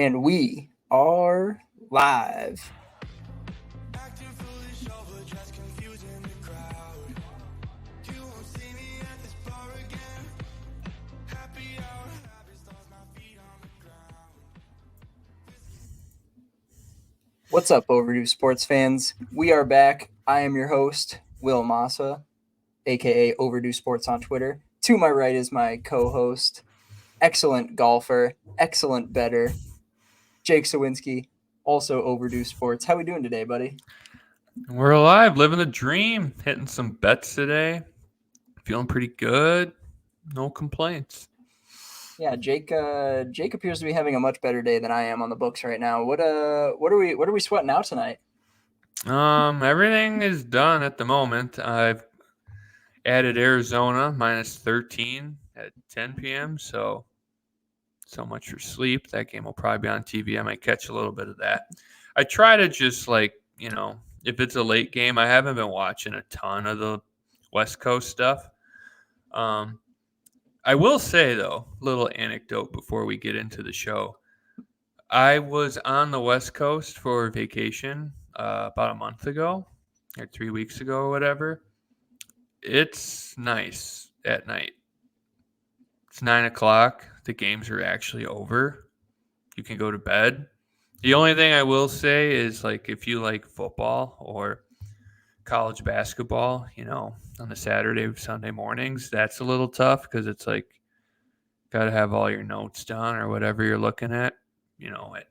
And we are live. What's up, Overdue sports fans? We are back. I am your host, Will Massa, aka Overdue Sports on Twitter. To my right is my co-host, excellent golfer, excellent bettor, Jake Sawinski, also Overdue Sports. How we doing today, buddy? We're alive, living the dream, hitting some bets today. Feeling pretty good. No complaints. Yeah, Jake appears to be having a much better day than I am on the books right now. What are we sweating out tonight? Everything is done at the moment. I've added Arizona minus 13 at 10 p.m. So much for sleep. That game will probably be on TV. I might catch a little bit of that. I try to just if it's a late game, I haven't been watching a ton of the West Coast stuff. I will say, though, little anecdote before we get into the show. I was on the West Coast for vacation about a month ago, or 3 weeks ago, or whatever. It's nice at night. It's 9 o'clock. The games are actually over. You can go to bed. The only thing I will say is, if you like football or college basketball, on the Saturday, Sunday mornings, that's a little tough because it's got to have all your notes done or whatever you're looking at, at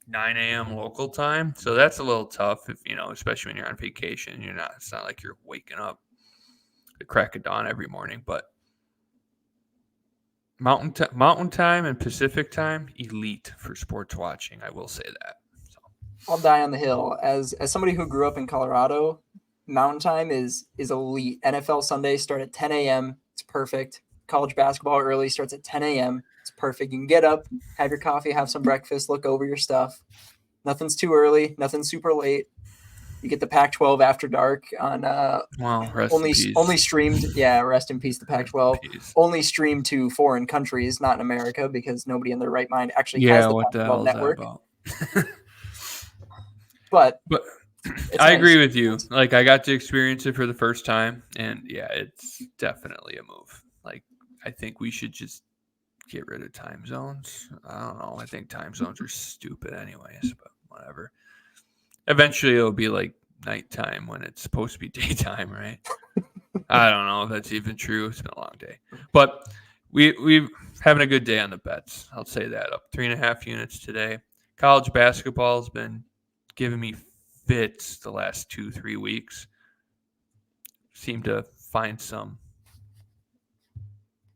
9 a.m. local time. So that's a little tough if, especially when you're on vacation. It's not like you're waking up the crack of dawn every morning, but mountain time and Pacific time, elite for sports watching. I will say that. So. I'll die on the hill. As somebody who grew up in Colorado, Mountain Time is elite. NFL Sundays start at 10 a.m. It's perfect. College basketball early starts at 10 a.m. It's perfect. You can get up, have your coffee, have some breakfast, look over your stuff. Nothing's too early. Nothing's super late. You get the Pac-12 after dark on only streamed. Yeah, rest in peace, the Pac-12. Only streamed to foreign countries, not in America, because nobody in their right mind actually has the Pac-12 network. But I agree with you. I got to experience it for the first time, and yeah, it's definitely a move. I think we should just get rid of time zones. I don't know. I think time zones are stupid anyways, but whatever. Eventually it'll be like nighttime when it's supposed to be daytime, right? I don't know if that's even true. It's been a long day. But we've having a good day on the bets. I'll say that. Up 3.5 units today. College basketball has been giving me fits the last 2-3 weeks. Seem to find some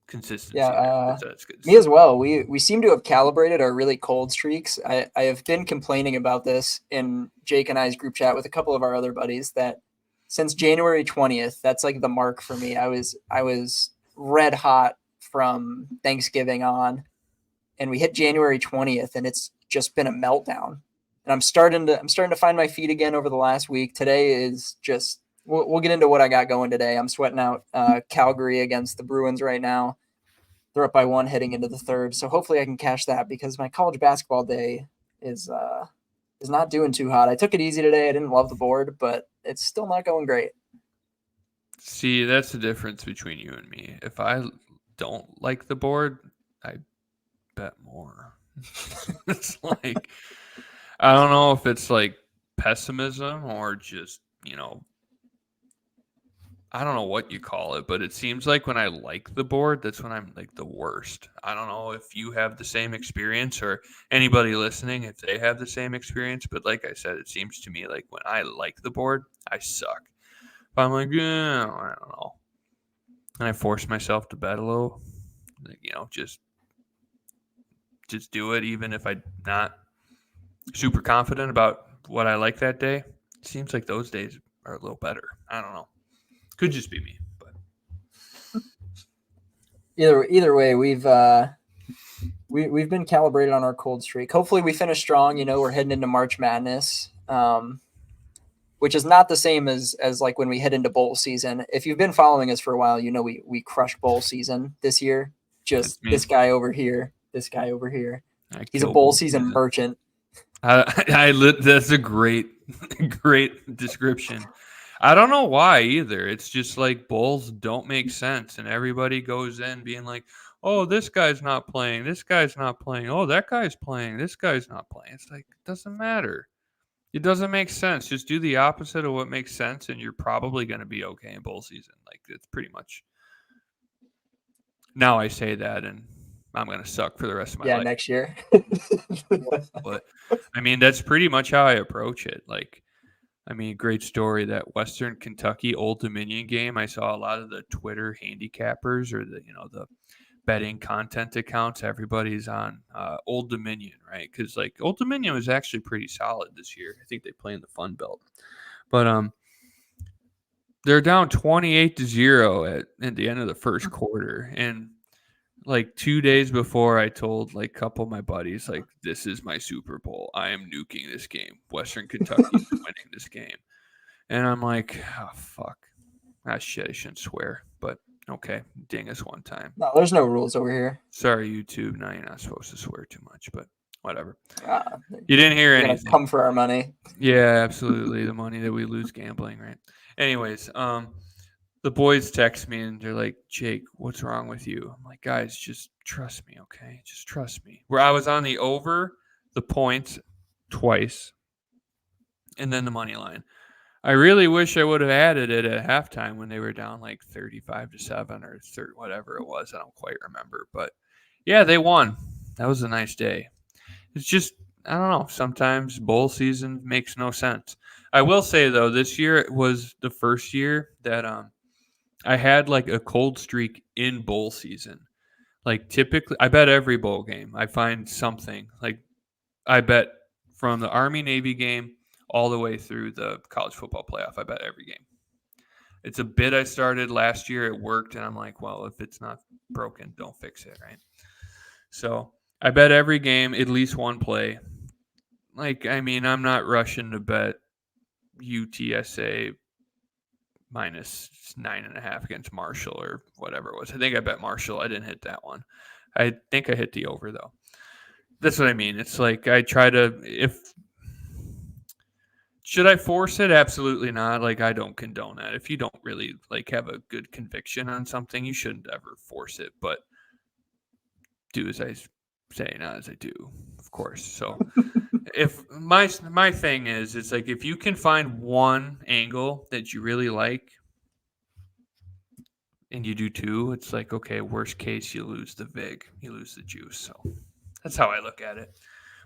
consistency. Yeah, me as well. We seem to have calibrated our really cold streaks. I have been complaining about this in Jake and I's group chat with a couple of our other buddies that since January 20th, that's like the mark for me. I was red hot from Thanksgiving on, and we hit January 20th, and it's just been a meltdown. And I'm starting to find my feet again over the last week. Today is just we'll get into what I got going today. I'm sweating out Calgary against the Bruins right now. They're up by 1 heading into the third, so hopefully I can cash that because my college basketball day is not doing too hot. I took it easy today. I didn't love the board, but it's still not going great. See, that's the difference between you and me. If I don't like the board, I bet more. It's I don't know if it's pessimism or just, I don't know what you call it, but it seems like when I like the board, that's when I'm the worst. I don't know if you have the same experience or anybody listening, if they have the same experience. But like I said, it seems to me like when I like the board, I suck. But I'm I don't know. And I force myself to bet a little, just do it, even if I'm not super confident about what I like that day. It seems like those days are a little better. I don't know. Could just be me, but either way, we've been calibrated on our cold streak. Hopefully, we finish strong. We're heading into March Madness, which is not the same as like when we head into bowl season. If you've been following us for a while, we crushed bowl season this year. Just this guy over here, this guy over here. I He's a kill bowl bowl season season. merchant. That's a great description. I don't know why either. It's just like bowls don't make sense, and everybody goes in being like, "Oh, this guy's not playing. This guy's not playing. Oh, that guy's playing. This guy's not playing." It's like it doesn't matter. It doesn't make sense. Just do the opposite of what makes sense, and you're probably going to be okay in bowl season. Like it's pretty much. Now I say that, and I'm going to suck for the rest of my Yeah, life. next year. But I mean, that's pretty much how I approach it. Like, I mean, great story that Western Kentucky Old Dominion game. I saw a lot of the Twitter handicappers or the betting content accounts. Everybody's on Old Dominion, right? Because like Old Dominion was actually pretty solid this year. I think they play in the Fun Belt, but they're down 28-0 at the end of the first quarter, and like 2 days before, I told like a couple of my buddies, like, this is my Super Bowl. I am nuking this game. Western Kentucky is winning this game. And I'm like, oh, fuck. Ah, shit, I shouldn't swear. But okay, ding us one time. No, there's no rules over here. Sorry, YouTube. Now you're not supposed to swear too much, but whatever. Uh, You didn't hear We're gonna anything. come for our money. Yeah, absolutely. The money that we lose gambling, right? Anyways, the boys text me and they're like, Jake, what's wrong with you? I'm like, guys, just trust me, okay? Just trust me. Where I was on the over, the points twice, and then the money line. I really wish I would have added it at halftime when they were down like 35-7 or 30, whatever it was. I don't quite remember. But yeah, they won. That was a nice day. It's just, I don't know. Sometimes bowl season makes no sense. I will say, though, this year it was the first year that I had like a cold streak in bowl season. Like typically, I bet every bowl game. I find something. Like I bet from the Army Navy game all the way through the college football playoff. I bet every game. It's a bit I started last year. It worked, and I'm like, well, if it's not broken, don't fix it, right? So I bet every game at least one play. Like, I mean, I'm not rushing to bet UTSA minus 9.5 against Marshall or whatever it was. I think I bet Marshall. I didn't hit that one. I think I hit the over though. That's what I mean. It's like I try to should I force it? Absolutely not. Like I don't condone that. If you don't really like have a good conviction on something, you shouldn't ever force it. But do as I say, not as I do, of course. So if my thing is, it's like if you can find one angle that you really like and you do two, it's like, okay, worst case, you lose the vig, you lose the juice. So that's how I look at it.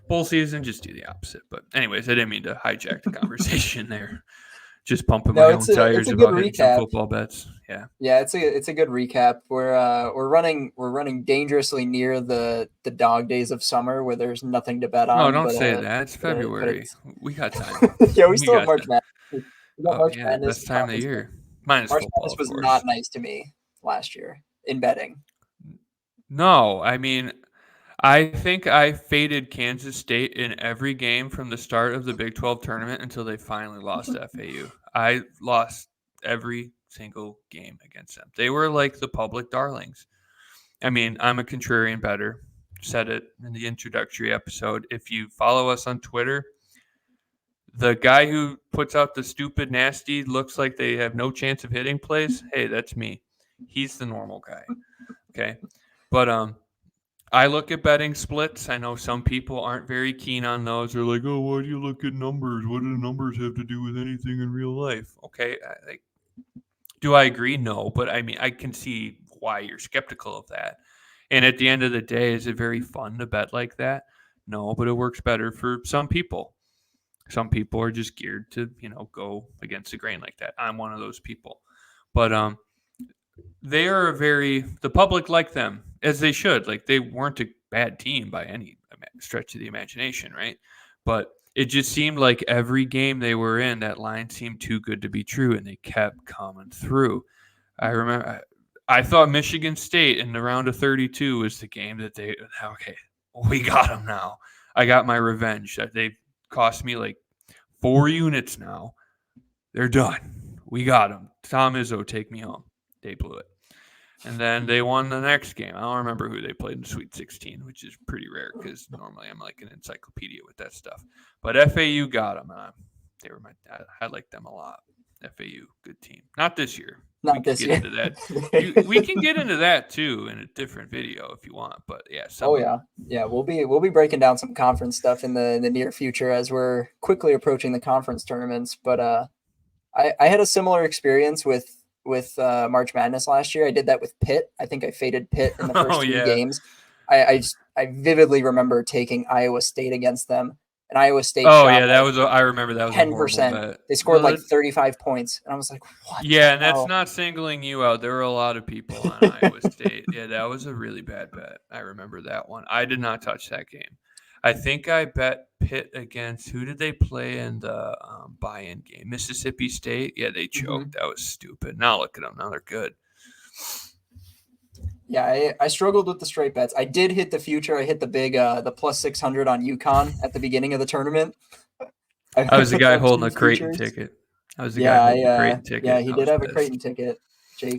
Bowl season, just do the opposite. But anyways, I didn't mean to hijack the conversation there. Just pumping No, my it's own a tires good about hitting some recap. football bets. Yeah. Yeah, it's a good recap. We're running dangerously near the dog days of summer where there's nothing to bet No, on. don't But say that. It's but February. it's We got time. yeah, we We still have got March time. Madness. We got Oh March yeah, Madness best and time of the Conference Play. year. Minus March football, Madness of was course. not nice to me last year in betting. No, I mean, I think I faded Kansas State in every game from the start of the Big 12 tournament until they finally lost to FAU. I lost every single game against them. They were like the public darlings. I mean, I'm a contrarian bettor. Said it in the introductory episode. If you follow us on Twitter, the guy who puts out the stupid, nasty, looks like they have no chance of hitting plays, hey, that's me. He's the normal guy. Okay. But I look at betting splits. I know some people aren't very keen on those. They're like, oh, why do you look at numbers? What do the numbers have to do with anything in real life? Okay. Do I agree? No. But I mean, I can see why you're skeptical of that. And at the end of the day, is it very fun to bet like that? No, but it works better for some people. Some people are just geared to, go against the grain like that. I'm one of those people. But they are the public like them, as they should. Like they weren't a bad team by any stretch of the imagination, right? But it just seemed like every game they were in, that line seemed too good to be true, and they kept coming through. I remember I thought Michigan State in the round of 32 was the game that okay, we got them now. I got my revenge. They cost me like 4 units now. They're done. We got them. Tom Izzo, take me home. They blew it. And then they won the next game. I don't remember who they played in Sweet 16, which is pretty rare because normally I'm like an encyclopedia with that stuff. But FAU got them. They were I like them a lot. FAU, good team. Not this year. We Not can this get year. into that. We can get into that too in a different video if you want. But yeah, Oh yeah, yeah. We'll be breaking down some conference stuff in the near future as we're quickly approaching the conference tournaments. But I had a similar experience with March Madness last year. I did that with Pitt. I think I faded Pitt in the Oh first three yeah. games. I vividly remember taking Iowa State against them, and Iowa State Oh shot yeah, like I remember that was a horrible 10%. bet. They scored like Well, 35 points, and I was like, "What yeah, the and that's hell?" not singling you out. There were a lot of people on Iowa State. Yeah, that was a really bad bet. I remember that one. I did not touch that game. I think I bet Pitt against who did they play in the buy-in game? Mississippi State. Yeah, they Mhm. choked. That was stupid. Now look at them. Now they're good. Yeah, I struggled with the straight bets. I did hit the future. I hit the big the plus 600 on UConn at the beginning of the tournament. I I was the picked guy up holding two a Creighton futures. ticket. I was the guy Yeah, holding the Creighton yeah, ticket. he I did was have a Creighton pissed. ticket.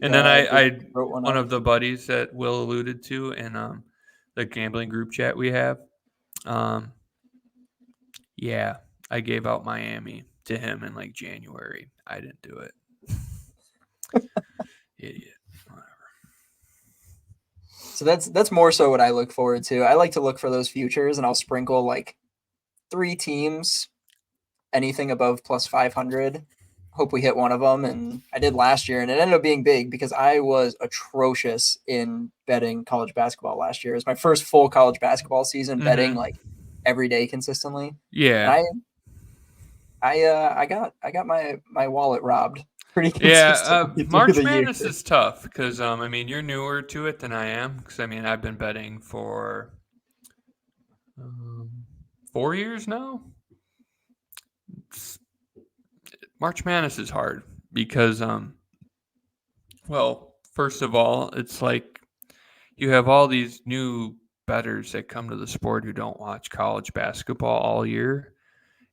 And then Jake I wrote one one up. of the buddies that Will alluded to in the gambling group chat we have. Um, yeah, I gave out Miami to him in like January. I didn't do it. Idiot. Whatever. So that's more so what I look forward to. I like to look for those futures, and I'll sprinkle like three teams, anything above plus 500. Hope we hit one of them, and I did last year, and it ended up being big because I was atrocious in betting college basketball last year. It was my first full college basketball season betting Mm-hmm. like every day consistently, and Yeah. I got my wallet robbed pretty Yeah, consistently through March the year. Madness is tough because I mean you're newer to it than I am because I mean I've been betting for um, 4 years now. It's, March Madness is hard because well, first of all, it's like you have all these new bettors that come to the sport who don't watch college basketball all year.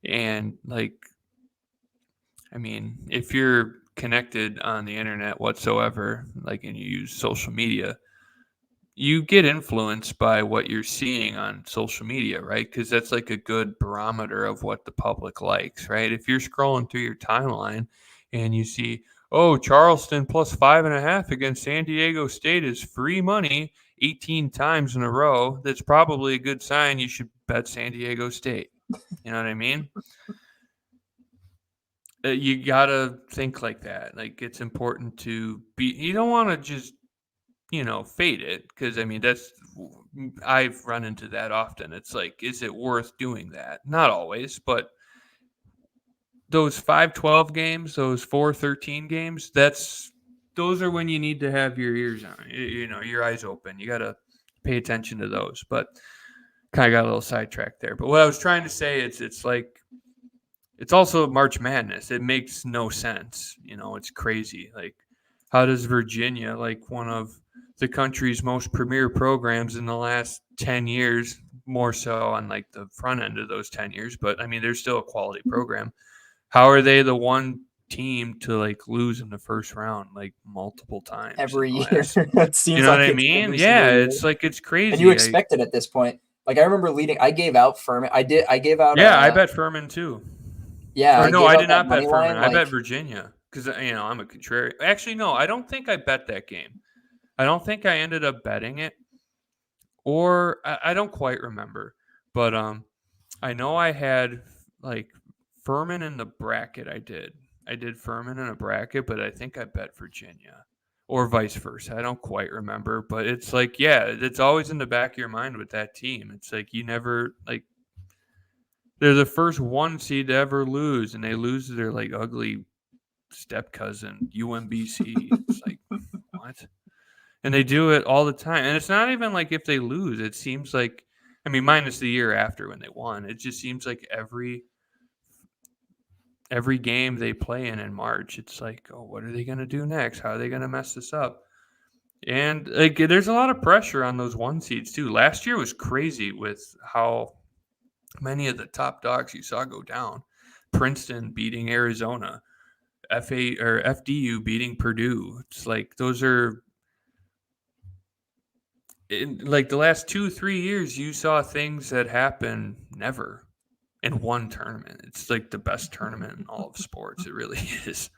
And, like, I mean, if you're connected on the internet whatsoever, like, and you use social media, you get influenced by what you're seeing on social media, right? Because that's like a good barometer of what the public likes, right? If you're scrolling through your timeline and you see, oh, Charleston plus 5.5 against San Diego State is free money 18 times in a row, that's probably a good sign you should bet San Diego State. You know what I mean? You gotta think like that. Like it's important to be. You don't want to just fade it because I mean I've run into that often. It's like, is it worth doing that? Not always, but those 5-12 games, those 4-13 games, those are when you need to have your ears on, your eyes open. You got to pay attention to those. But kind of got a little sidetracked there. But what I was trying to say is it's like, it's also March Madness. It makes no sense. It's crazy. Like, how does Virginia, like one of the country's most premier programs in the last 10 years, more so on like the front end of those 10 years, but I mean, they're still a quality program. How are they the one team to like lose in the first round like multiple times in Every the year. last, It you seems know what like I it's mean? every single Yeah, year. it's like, it's And you crazy. expect it at this point. Like I remember leading I gave out Furman. I gave out Yeah, I bet Furman too. yeah, Or I no, gave I out did that not money bet Furman. line I bet like Virginia because I'm a contrarian. Actually, no, I don't think I bet that game. I don't think I ended up betting it, or I don't quite remember. But I know I had like Furman in the bracket. I did Furman in a bracket, but I think I bet Virginia, or vice versa. I don't quite remember, but it's like, yeah, it's always in the back of your mind with that team. It's like you never like they're the first one seed to ever lose, and they lose to their like ugly step cousin UMBC. It's like, what? And they do it all the time. And it's not even like if they lose. It seems like, I mean, minus the year after when they won. It just seems like every game they play in March, it's like, oh, what are they going to do next? How are they going to mess this up? And like, there's a lot of pressure on those one seeds too. Last year was crazy with how many of the top dogs you saw go down. Princeton beating Arizona, FA or FDU beating Purdue. It's like those are in like the last 2-3 years, you saw things that happen never in one tournament. It's like the best tournament in all of sports. It really is.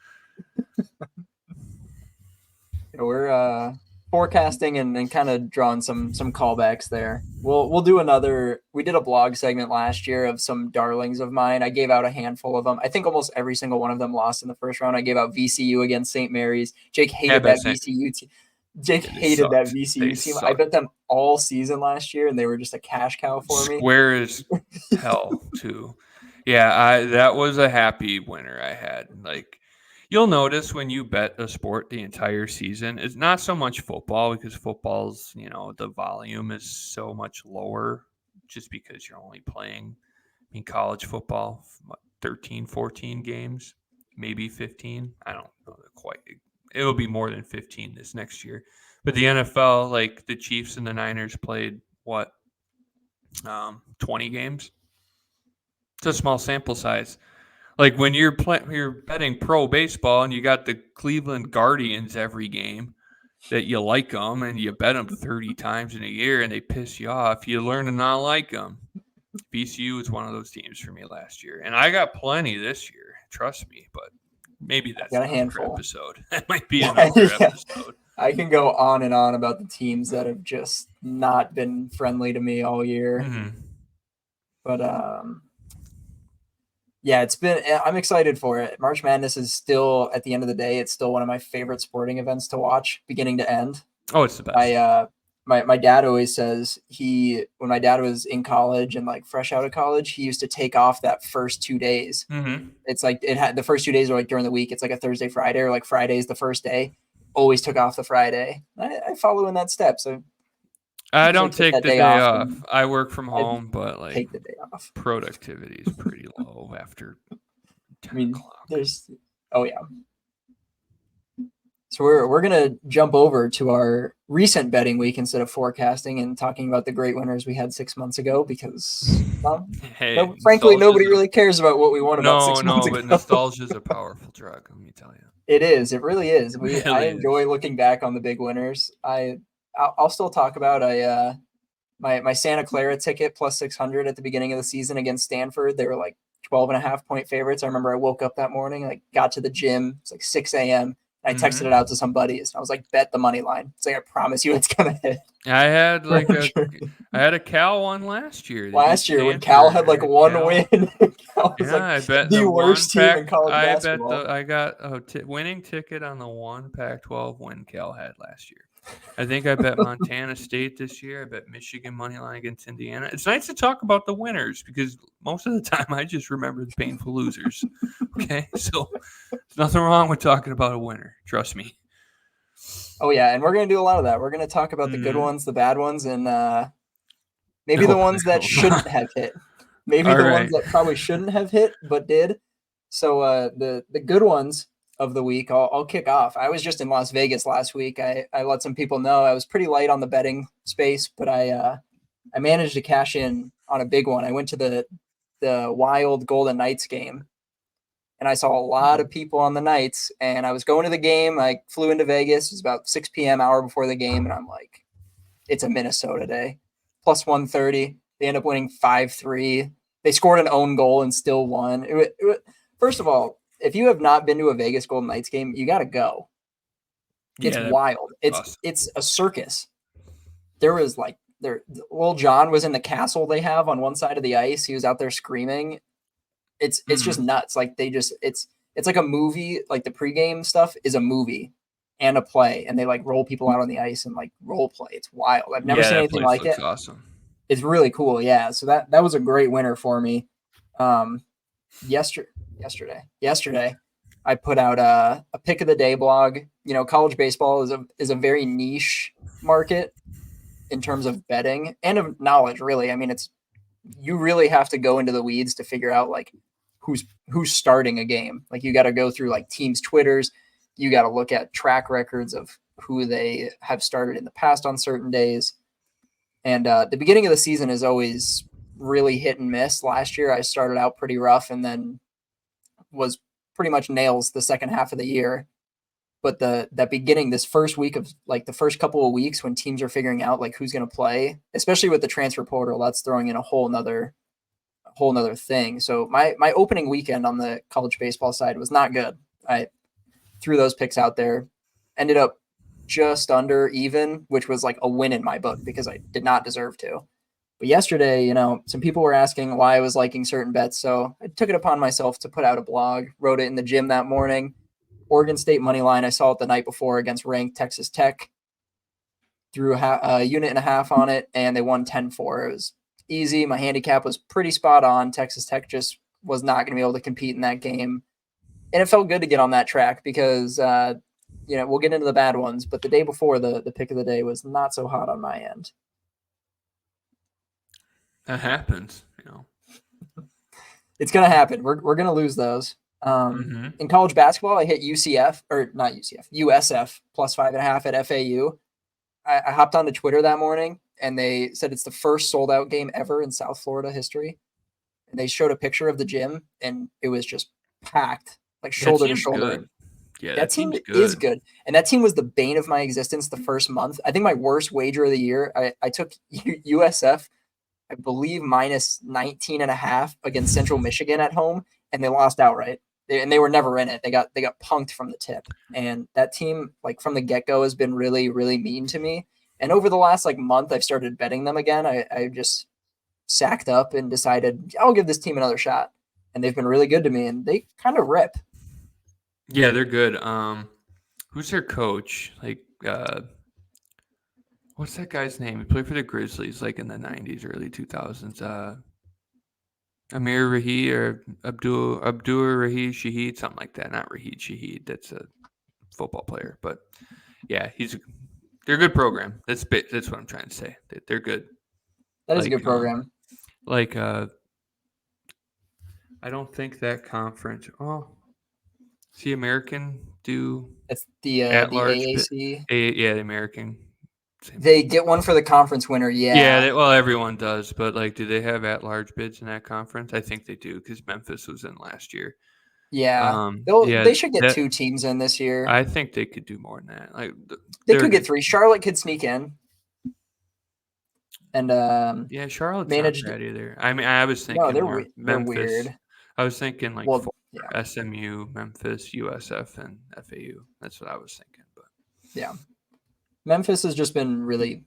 We're forecasting and kind of drawing some callbacks there. We'll do another. We did a blog segment last year of some darlings of mine. I gave out a handful of them. I think almost every single one of them lost in the first round. I gave out VCU against St. Mary's. Jake hated that VCU team. Jake hated that VCU team. I bet them all season last year, and they were just a cash cow for me. Square as hell, too. Yeah, that was a happy winner I had. Like, you'll notice when you bet a sport the entire season, it's not so much football because football's, the volume is so much lower just because you're only playing, college football, 13, 14 games, maybe 15. I don't know quite. It'll be more than 15 this next year. But the NFL, like the Chiefs and the Niners played, 20 games? It's a small sample size. Like when you're betting pro baseball and you got the Cleveland Guardians every game that you like them and you bet them 30 times in a year and they piss you off, you learn to not like them. VCU was one of those teams for me last year. And I got plenty this year, trust me, but maybe that's got a handful. Episode. That might be another episode. I can go on and on about the teams that have just not been friendly to me all year. Mm-hmm. But yeah, I'm excited for it. March Madness is still, at the end of the day, it's still one of my favorite sporting events to watch, beginning to end. Oh, it's the best. My dad always says when my dad was in college and like fresh out of college, he used to take off that first 2 days. Mm-hmm. It's like the first 2 days are like during the week. It's like a Thursday, Friday, or like Friday's the first day. Always took off the Friday. I follow in that step. So I don't take the day off. I work from home, but like take the day off. Productivity is pretty low after 10 o'clock. Oh yeah. So we're gonna jump over to our recent betting week instead of forecasting and talking about the great winners we had 6 months ago because frankly nobody really cares about what we won about 6 months ago. But nostalgia is a powerful drug. Let me tell you. It is. It really is. I enjoy looking back on the big winners. I'll still talk about my Santa Clara ticket plus 600 at the beginning of the season against Stanford. They were like 12.5-point favorites. I remember I woke up that morning, like got to the gym. It's like 6 a.m. I texted it out to some buddies. I was like, bet the money line. It's like, I promise you it's going to hit. I had a Cal one last year. When Cal had like one win. Cal was I bet the worst team in college basketball. I got a winning ticket on the one Pac-12 win Cal had last year. I think I bet Montana State this year. I bet Michigan money line against Indiana. It's nice to talk about the winners because most of the time I just remember the painful losers. Okay, so there's nothing wrong with talking about a winner. Trust me. Oh yeah, and we're gonna do a lot of that. We're gonna talk about the good ones, the bad ones, and maybe the ones that shouldn't have hit. Maybe ones that probably shouldn't have hit but did. So the good ones of the week, I'll kick off. I was just in Las Vegas last week. I let some people know I was pretty light on the betting space, but I managed to cash in on a big one. I went to the Wild Golden Knights game, and I saw a lot of people on the Knights, and I was going to the game. I flew into Vegas. It was about 6 p.m., hour before the game, and I'm like, it's a Minnesota day. Plus 130. They end up winning 5-3. They scored an own goal and still won. First of all, if you have not been to a Vegas Golden Knights game, you got to go. It's wild. It's a circus. There was little John was in the castle they have on one side of the ice. He was out there screaming. It's just nuts. Like it's like a movie. Like the pregame stuff is a movie and a play, and they like roll people out on the ice and like role play. It's wild. I've never seen anything like it. Awesome. It's really cool. Yeah. So that was a great winner for me. Yesterday, I put out a pick of the day blog. College baseball is a very niche market in terms of betting and of knowledge, really. I mean, you really have to go into the weeds to figure out like who's starting a game. Like you got to go through like teams' Twitters. You got to look at track records of who they have started in the past on certain days. And the beginning of the season is always really hit and miss. Last year, I started out pretty rough and then was pretty much nails the second half of the year. but that beginning, this first week of like the first couple of weeks when teams are figuring out like who's going to play, especially with the transfer portal, that's throwing in a whole nother thing. So my opening weekend on the college baseball side was not good. I threw those picks out there, ended up just under even, which was like a win in my book because I did not deserve to. But yesterday, some people were asking why I was liking certain bets, so I took it upon myself to put out a blog, wrote it in the gym that morning. Oregon State money line, I saw it the night before against ranked Texas Tech. Threw a unit and a half on it, and they won 10-4. It was easy. My handicap was pretty spot on. Texas Tech just was not going to be able to compete in that game. And it felt good to get on that track because, we'll get into the bad ones, but the day before, the pick of the day was not so hot on my end. That happens, It's going to happen. We're going to lose those. In college basketball, I hit USF plus 5.5 at FAU. I hopped onto Twitter that morning, and they said it's the first sold-out game ever in South Florida history. And they showed a picture of the gym, and it was just packed, like shoulder to shoulder. Good. Yeah, that team is good. And that team was the bane of my existence the first month. I think my worst wager of the year, I took USF, I believe, minus 19.5 against Central Michigan at home, and they lost outright. They were never in it. They got punked from the tip. And that team, like from the get-go, has been really, really mean to me. And over the last month, I've started betting them again. I just sacked up and decided I'll give this team another shot. And they've been really good to me, and they kind of rip. Yeah, they're good. Who's their coach? What's that guy's name? He played for the Grizzlies in the 90s, early 2000s. Amir Rahi or Abdur Rahi Shaheed, something like that. Not Raheed Shaheed. That's a football player. But yeah, they're a good program. That's what I'm trying to say. They're good. That is a good program. I don't think that conference. Oh, see, American do. That's the AAC. The American. They get one for the conference winner. Yeah. Yeah. Everyone does, but do they have at-large bids in that conference? I think they do because Memphis was in last year. Yeah. They should get 2 teams in this year. I think they could do more than that. They could get 3. Charlotte could sneak in. And Charlotte's not bad either. I mean, I was thinking more Memphis. They're weird. I was thinking SMU, Memphis, USF, and FAU. That's what I was thinking. But yeah, Memphis has just been really,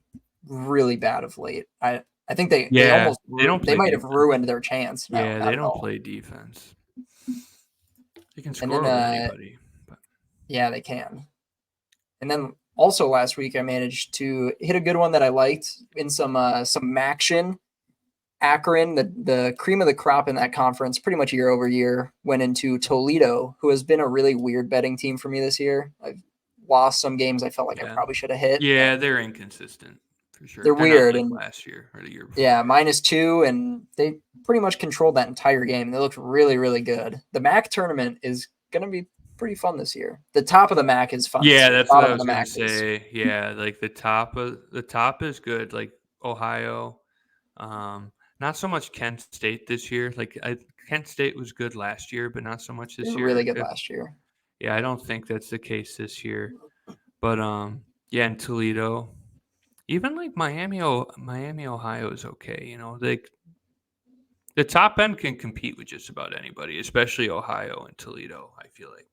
really bad of late. I think they might have ruined their chance. No, yeah, they don't play defense. They can score over anybody. But. Yeah, they can. And then also last week, I managed to hit a good one that I liked in some action. Akron, the cream of the crop in that conference, pretty much year over year, went into Toledo, who has been a really weird betting team for me this year. I've lost some games I felt like I probably should have hit. Yeah, they're inconsistent for sure. They're weird. And last year or the year before. Yeah, -2, and they pretty much controlled that entire game. They looked really, really good. The MAC tournament is going to be pretty fun this year. The top of the MAC is fun. Yeah, that's what I was going to say. Yeah, the top is good. Like Ohio, not so much Kent State this year. Kent State was good last year, but not so much this year. Really good last year. Yeah, I don't think that's the case this year. But in Toledo, even Miami, Ohio is okay. The top end can compete with just about anybody, especially Ohio and Toledo. I feel like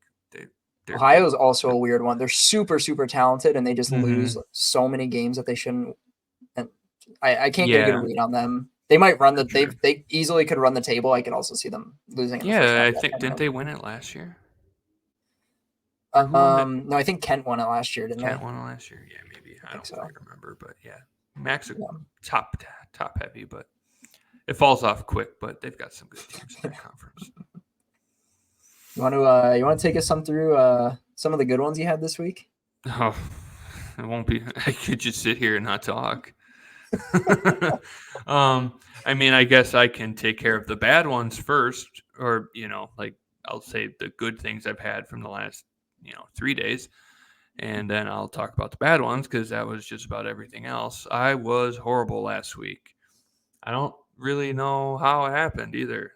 Ohio is also a weird one. They're super, super talented, and they just lose so many games that they shouldn't. And I can't get a good read on them. They might run they easily could run the table. I could also see them losing. I think didn't they win it last year? No, I think Kent won it last year, didn't they? Kent won it last year. Yeah, maybe. I don't quite remember, but yeah, Mac's top heavy, but it falls off quick. But they've got some good teams in that conference. You want to take us through some of the good ones you had this week? Oh, it won't be. I could just sit here and not talk. I mean, I guess I can take care of the bad ones first, or I'll say the good things I've had from the last 3 days, and then I'll talk about the bad ones because that was just about everything else. I was horrible last week. I don't really know how it happened either.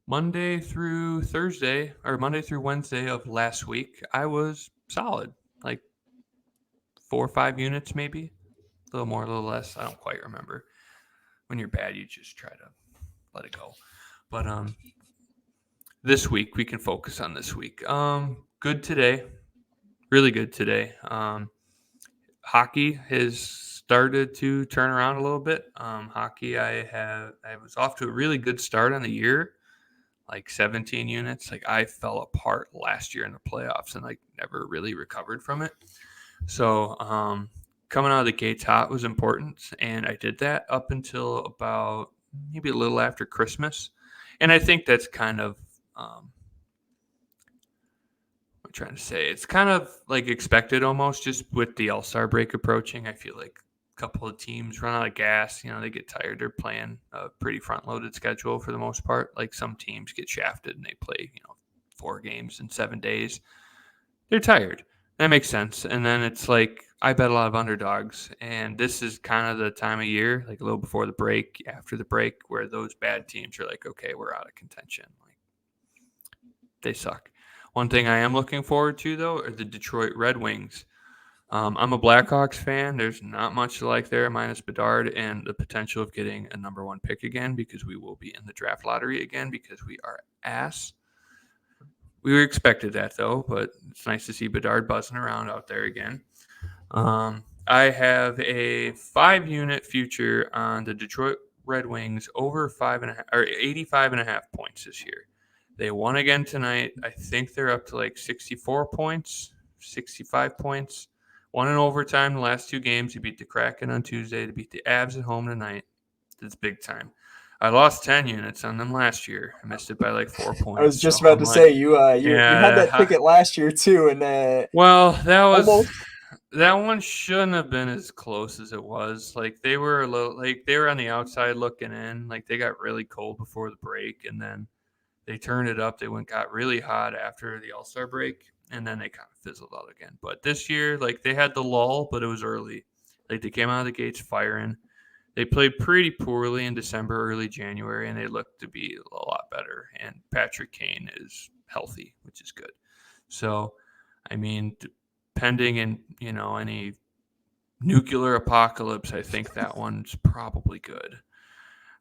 Monday through Thursday or Monday through Wednesday of last week, I was solid, like 4 or 5 units, maybe a little more, a little less. I don't quite remember. When you're bad, you just try to let it go. But this week we can focus on this week. Good today, really good today. Hockey has started to turn around a little bit. Hockey, I was off to a really good start on the year, like 17 units. Like I fell apart last year in the playoffs and like never really recovered from it. So coming out of the gates hot was important, and I did that up until about maybe a little after Christmas. And I think that's kind of I'm trying to say it's kind of like expected almost just with the All-Star break approaching. I feel like a couple of teams run out of gas. You know, they get tired. They're playing a pretty front-loaded schedule for the most part. Like some teams get shafted and they play, 4 games in 7 days. They're tired. That makes sense. And then it's like I bet a lot of underdogs, and this is kind of the time of year, like a little before the break, after the break, where those bad teams are like, okay, we're out of contention. Like they suck. One thing I am looking forward to though are the Detroit Red Wings. I'm a Blackhawks fan. There's not much to like there, minus Bedard and the potential of getting a number 1 pick again because we will be in the draft lottery again because we are ass. We expected that though, but it's nice to see Bedard buzzing around out there again. I have a 5-unit future on the Detroit Red Wings over 5.5 or 85.5 points this year. They won again tonight. I think they're up to like 64 points, 65 points. Won in overtime the last 2 games. They beat the Kraken on Tuesday. They beat the Avs at home tonight. It's big time. I lost 10 units on them last year. I missed it by like 4 I was points. So just about I'm to like, say you had that yeah. ticket last year too, and Well, almost. that one shouldn't have been as close as it was. Like they were a little like they were on the outside looking in. Like they got really cold before the break, and then they turned it up. They got really hot after the All-Star break, and then they kind of fizzled out again. But this year, like they had the lull, but it was early. Like they came out of the gates firing. They played pretty poorly in December, early January, and they looked to be a lot better. And Patrick Kane is healthy, which is good. So, I mean, pending in any nuclear apocalypse, I think that one's probably good.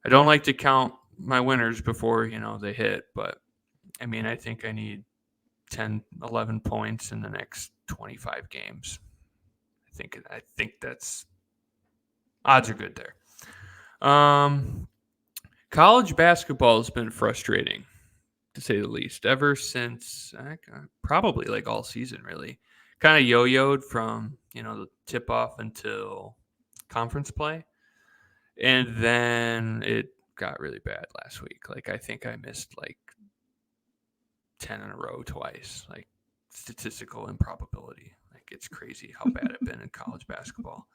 I don't like to count my winners before they hit, but I mean, I think I need 10, 11 points in the next 25 games. I think that's odds are good there. College basketball has been frustrating, to say the least, ever since probably like all season, really. Kind of yo-yoed from the tip-off until conference play, and then it got really bad last week. Like I think I missed like 10 in a row twice, like statistical improbability. Like it's crazy how bad it's been in college basketball.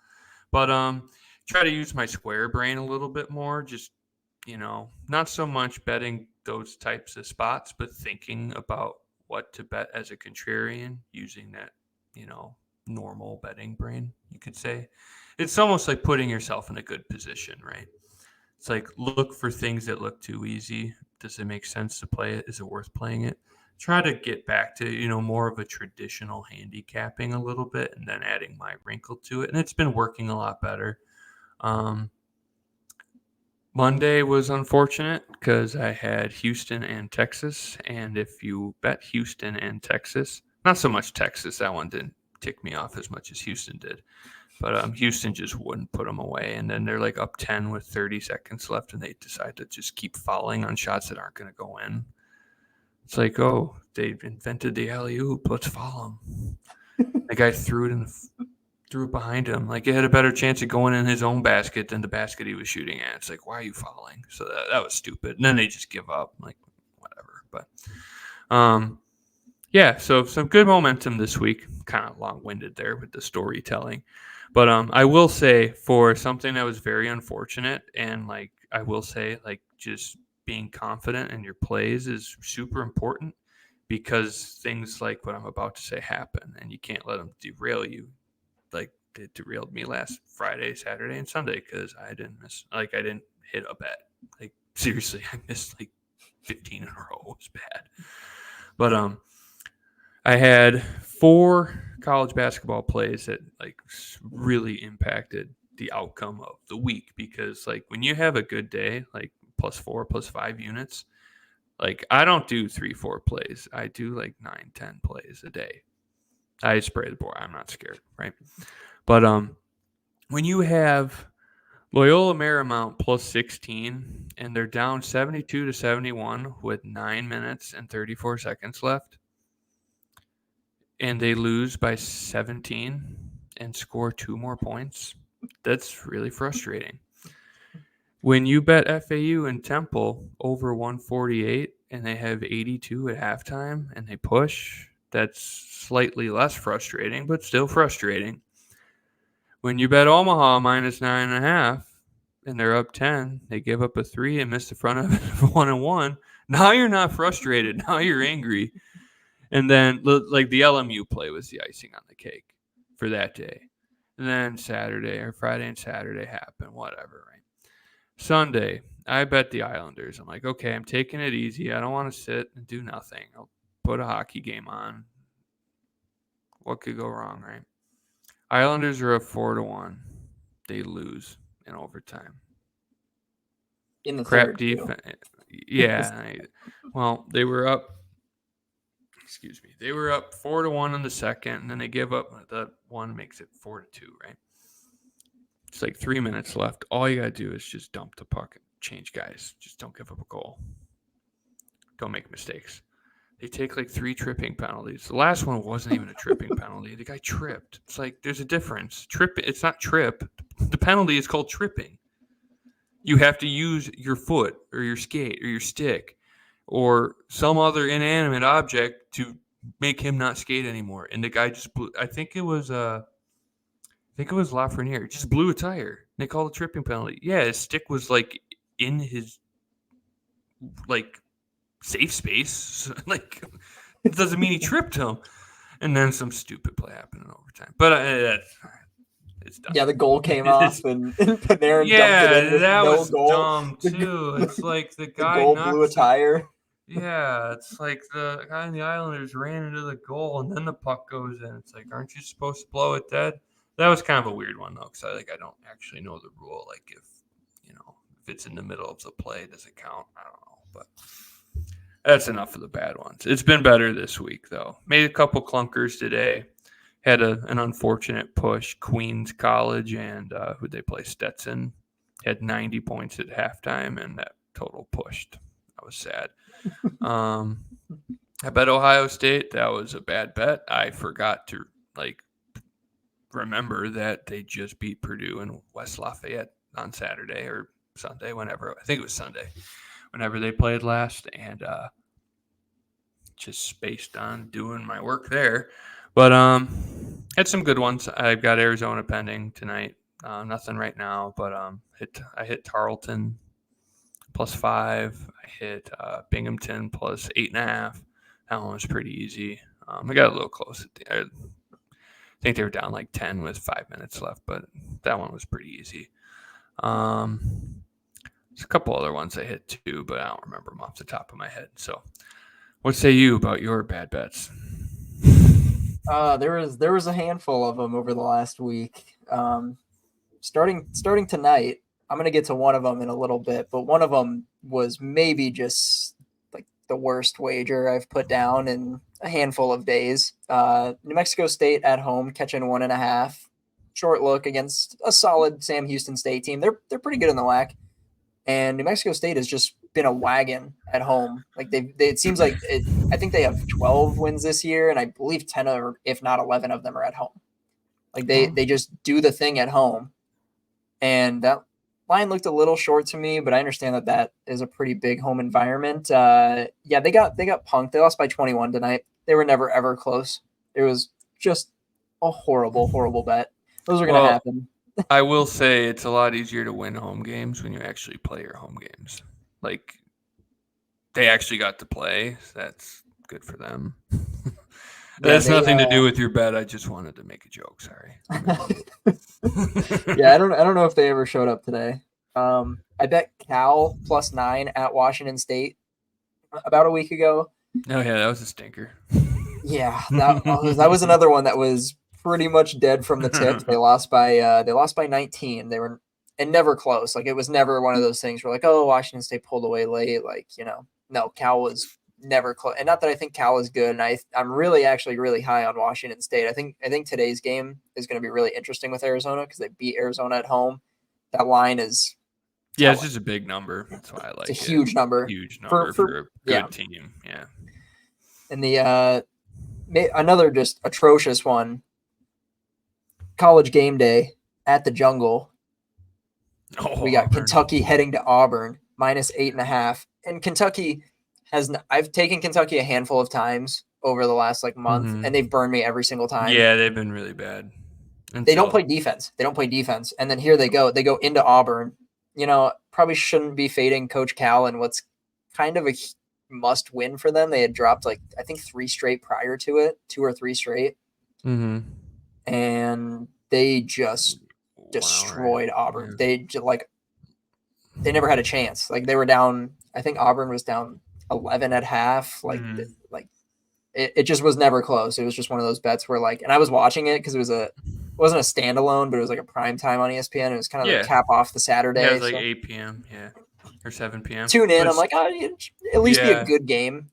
But try to use my square brain a little bit more. Just not so much betting those types of spots, but thinking about what to bet as a contrarian using that normal betting brain. You could say it's almost like putting yourself in a good position, right? It's like look for things that look too easy. Does it make sense to play it? Is it worth playing it? Try to get back to more of a traditional handicapping a little bit, and then adding my wrinkle to it, and it's been working a lot better. um, Monday was unfortunate because I had Houston and Texas, and if you bet Houston and Texas, not so much Texas, that one didn't tick me off as much as Houston did, but Houston just wouldn't put them away, and then they're like up 10 with 30 seconds left, and they decide to just keep fouling on shots that aren't going to go in. It's like, oh, they invented the alley-oop. Let's follow him. The guy threw it behind him. Like, it had a better chance of going in his own basket than the basket he was shooting at. It's like, why are you fouling? So that was stupid. And then they just give up. Like, whatever. But, yeah, so some good momentum this week. Kind of long-winded there with the storytelling. But I will say, for something that was very unfortunate, and, like, I will say, like, just being confident in your plays is super important, because things like what I'm about to say happen, and you can't let them derail you. Like it derailed me last Friday, Saturday, and Sunday because I didn't hit a bet. Like seriously, I missed like 15 in a row. It was bad. But I had 4 college basketball plays that like really impacted the outcome of the week, because like when you have a good day, like +4, +5 units, like I don't do 3-4 plays. I do like 9-10 plays a day. I spray the board. I'm not scared, right? But when you have Loyola Marymount +16 and they're down 72-71 with 9 minutes and 34 seconds left, and they lose by 17 and score 2 more points, that's really frustrating. When you bet FAU and Temple over 148 and they have 82 at halftime and they push, that's slightly less frustrating, but still frustrating. When you bet Omaha -9.5 and they're up 10, they give up a 3 and miss the front of it 1-1. Now you're not frustrated. Now you're angry. And then, like, the LMU play was the icing on the cake for that day. And then Saturday or Friday and Saturday happened, whatever, right? Sunday, I bet the Islanders. I'm like, okay, I'm taking it easy. I don't want to sit and do nothing. I'll put a hockey game on. What could go wrong, right? Islanders are up 4-1. They lose in overtime. In the Crap third, defense. Yeah. Well, they were up. Excuse me. They were up 4-1 in the second, and then they give up. The one makes it 4-2, right? It's like 3 minutes left. All you got to do is just dump the puck and change guys. Just don't give up a goal. Don't make mistakes. They take like 3 tripping penalties. The last one wasn't even a tripping penalty. The guy tripped. It's like there's a difference. It's not trip. The penalty is called tripping. You have to use your foot or your skate or your stick or some other inanimate object to make him not skate anymore. And the guy just blew. I think it was Lafreniere. Just blew a tire. They called a tripping penalty. Yeah, his stick was like in his like safe space. Like it doesn't mean he tripped him. And then some stupid play happened in overtime. But it's done. yeah, the goal came off and Panarin dumped it in with that no was goal. dumb too. It's like the guy goal blew a tire. Yeah, it's like the guy in the Islanders ran into the goal and then the puck goes in. It's like, aren't you supposed to blow it dead? That was kind of a weird one though, because I don't actually know the rule. Like if it's in the middle of the play, does it count? I don't know, but that's enough of the bad ones. It's been better this week though. Made a couple clunkers today. Had an unfortunate push. Queens College and who'd they play? Stetson had 90 points at halftime, and that total pushed. I was sad. I bet Ohio State. That was a bad bet. I forgot to remember that they just beat Purdue and West Lafayette on Saturday or Sunday, whenever. I think it was Sunday, whenever they played last, and just spaced on doing my work there. But had some good ones. I've got Arizona pending tonight. Nothing right now, but I hit Tarleton +5. I hit Binghamton +8.5. That one was pretty easy. I got a little close. I think they were down like 10 with 5 minutes left, but that one was pretty easy. There's a couple other ones I hit too, but I don't remember them off the top of my head. So, what say you about your bad bets? There was a handful of them over the last week. Starting tonight, I'm gonna get to one of them in a little bit, but one of them was maybe just like the worst wager I've put down in a handful of days. New Mexico State at home catching 1.5. Short look against a solid Sam Houston State team. They're pretty good in the WAC, and New Mexico State has just been a wagon at home. Like it seems like I think they have 12 wins this year, and I believe 10 or if not 11 of them are at home. Like they just do the thing at home, and that line looked a little short to me, but I understand that is a pretty big home environment. Yeah, they got punked. They lost by 21 tonight. They were never ever close. It was just a horrible bet. Those are going to happen. I will say it's a lot easier to win home games when you actually play your home games. Like, they actually got to play. So that's good for them. That has nothing to do with your bet. I just wanted to make a joke. Sorry. Yeah, I don't know if they ever showed up today. I bet Cal +9 at Washington State. about a week ago. Oh yeah, that was a stinker. Yeah, that was another one that was pretty much dead from the tip. They lost by 19. They were and never close. Like it was never one of those things where like, oh, Washington State pulled away late. Like, no, Cal was never close. And not that I think Cal is good. And I'm really actually really high on Washington State. I think today's game is going to be really interesting with Arizona because they beat Arizona at home. That line is Yeah, it's just a big number. That's why I like it's a it. huge number. Huge number for a good team. Yeah. And the another just atrocious one. College game day at the Jungle. Oh, We got Auburn. Kentucky heading to Auburn, -8.5. And Kentucky I've taken Kentucky a handful of times over the last month, and they've burned me every single time. Yeah, they've been really bad. They don't play defense. And then here they go. They go into Auburn. Probably shouldn't be fading Coach Cal in what's kind of a must win for them. They had dropped I think 3 straight prior to it, 2 or 3 straight. Mm-hmm. And they just destroyed Auburn. Yeah. They never had a chance. They were down. I think Auburn was down 11 at half. It just was never close. It was just one of those bets where and I was watching it because it wasn't a standalone, but it was a prime time on ESPN. It was kind of the cap off the Saturday. Yeah, it was 8 p.m. Yeah, or 7 p.m. Tune in. I'm like, at least be a good game.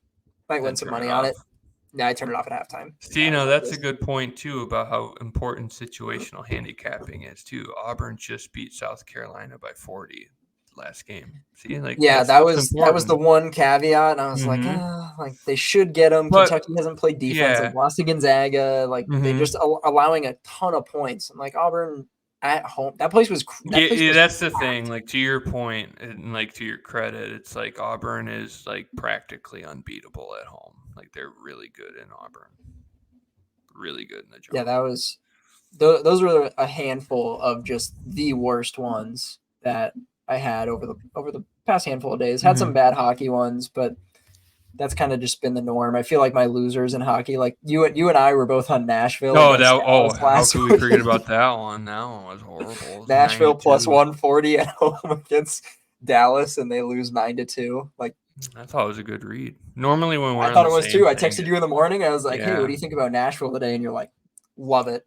Might win some money on it. Yeah, I turned it off at halftime. See, that's a good point, too, about how important situational handicapping is, too. Auburn just beat South Carolina by 40 last game. See, that was the one caveat, and I was they should get them. But Kentucky hasn't played defense. Lost to Gonzaga. They just allowing a ton of points. I'm like, Auburn at home. That place was that's the thing. To your point, and to your credit, it's Auburn is practically unbeatable at home. They're really good in Auburn. Really good in the Jungle. Yeah, that was those were a handful of just the worst ones that I had over the past handful of days. Had some bad hockey ones, but that's kind of just been the norm. I feel like my losers in hockey, you and I were both on Nashville. How could we forget about that one? That one was horrible. Nashville plus 140 at home against Dallas, and they lose 9-2. I thought it was a good read. Normally when we're I thought it was too. I texted you in the morning. I was like, hey, what do you think about Nashville today? And you're like, love it.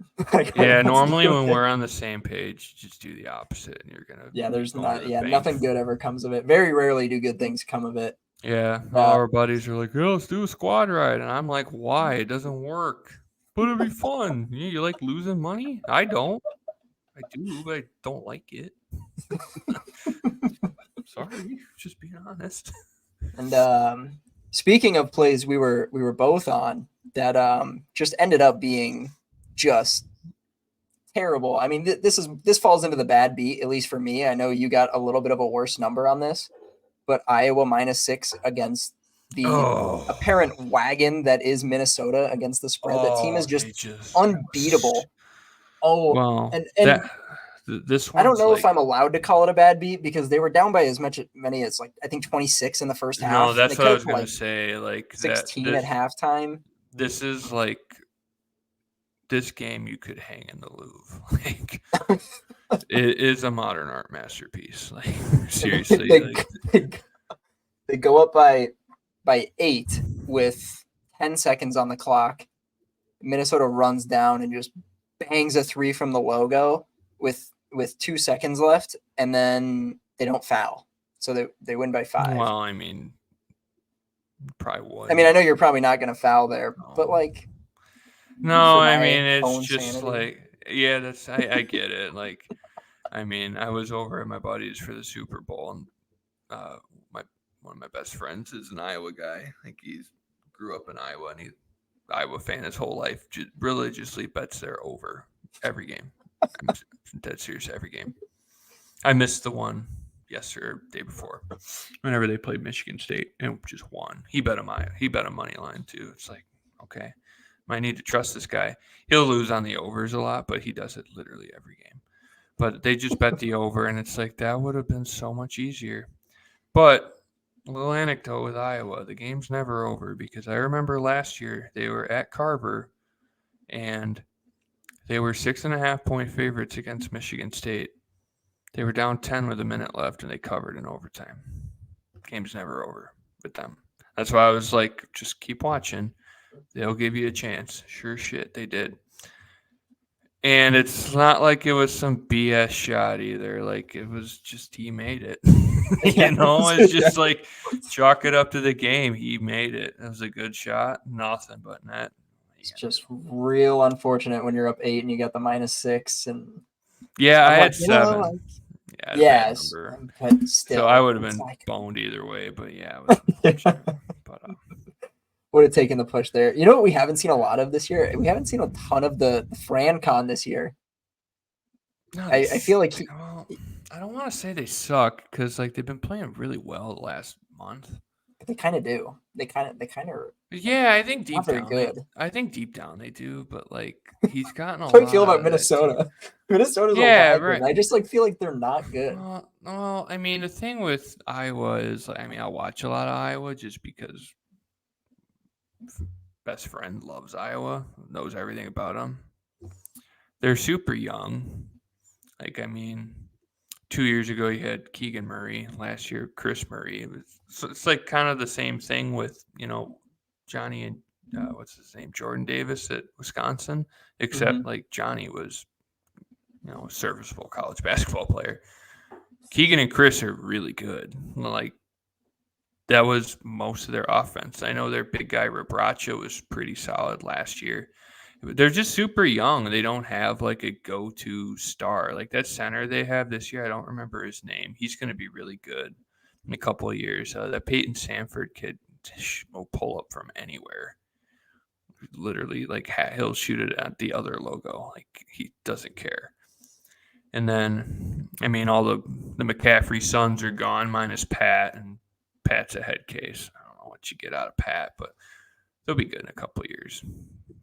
Normally when we're on the same page, just do the opposite and you're gonna nothing good ever comes of it. Very rarely do good things come of it. Yeah. All our buddies are like, let's do a squad ride. And I'm like, why? It doesn't work. But it'll be fun. You like losing money? I don't. I do, but I don't like it. Sorry, just being honest. And speaking of plays we were both on that just ended up being just terrible. I mean, this falls into the bad beat, at least for me. I know you got a little bit of a worse number on this, but Iowa -6 against the apparent wagon that is Minnesota against the spread. That team is just unbeatable. This I don't know if I'm allowed to call it a bad beat because they were down by as many as I think 26 in the first half. No, that's what I was going to say. 16 at halftime. This is this game you could hang in the Louvre. It is a modern art masterpiece. Seriously. They go up by 8 with 10 seconds on the clock. Minnesota runs down and just bangs a 3 from the logo with 2 seconds left, and then they don't foul. So they win by 5. Well, I mean, probably would. I mean, I know you're probably not going to foul there, but no, I mean, it's just sanity. That's I get it. I mean, I was over at my buddy's for the Super Bowl, and one of my best friends is an Iowa guy. He grew up in Iowa, and he's an Iowa fan his whole life. Religiously bets they're over every game. I'm dead serious, every game. I missed the one yesterday or day before whenever they played Michigan State and just won. He bet a money line too. It's okay, might need to trust this guy. He'll lose on the overs a lot, but he does it literally every game. But they just bet the over, and it's that would have been so much easier. But a little anecdote with Iowa, the game's never over because I remember last year they were at Carver and they were 6.5-point favorites against Michigan State. They were down 10 with a minute left, and they covered in overtime. Game's never over with them. That's why I was like, just keep watching. They'll give you a chance. Sure shit, they did. And it's not like it was some BS shot either. Like it was just he made it. Yeah, It's just like chalk it up to the game. He made it. It was a good shot. Nothing but net. it's just real unfortunate when you're up 8 and you got the -6, and Yeah, I I'm like, had 7. like, Yeah, I had a bad yes, number. but So I still, would have it's been like boned either way, but yeah, it was unfortunate. But would have taken the push there. You know what we haven't seen a lot of this year? We haven't seen a ton of the FranCon this year. no, I feel like well, I don't want to say they suck because like they've been playing really well the last month. they kind of do. They kind of are Yeah, I think not deep very down they good. I think deep down they do, but like he's gotten a How do you lot feel out about of that team. Minnesota? Minnesota's a Yeah, wagon. right. I just like feel like they're not good. Well, I mean, the thing with Iowa is, I mean, I watch a lot of Iowa just because best friend loves Iowa, knows everything about them. They're super young. Like, I mean, 2 years ago you had Keegan Murray. Last year, Chris Murray. So it's like kind of the same thing with Johnny and what's his name, Jordan Davis at Wisconsin. Except Mhm. like Johnny was a serviceable college basketball player. Keegan and Chris are really good. Like that was most of their offense. I know their big guy Rebracha was pretty solid last year. They're just super young. They don't have like a go-to star. Like that center they have this year, I don't remember his name. He's going to be really good in a couple of years. That Peyton Sanford kid will pull up from anywhere. Literally, like he'll shoot it at the other logo. Like he doesn't care. And then, I mean, all the McCaffrey sons are gone, minus Pat, and Pat's a head case. I don't know what you get out of Pat, but they'll be good in a couple of years,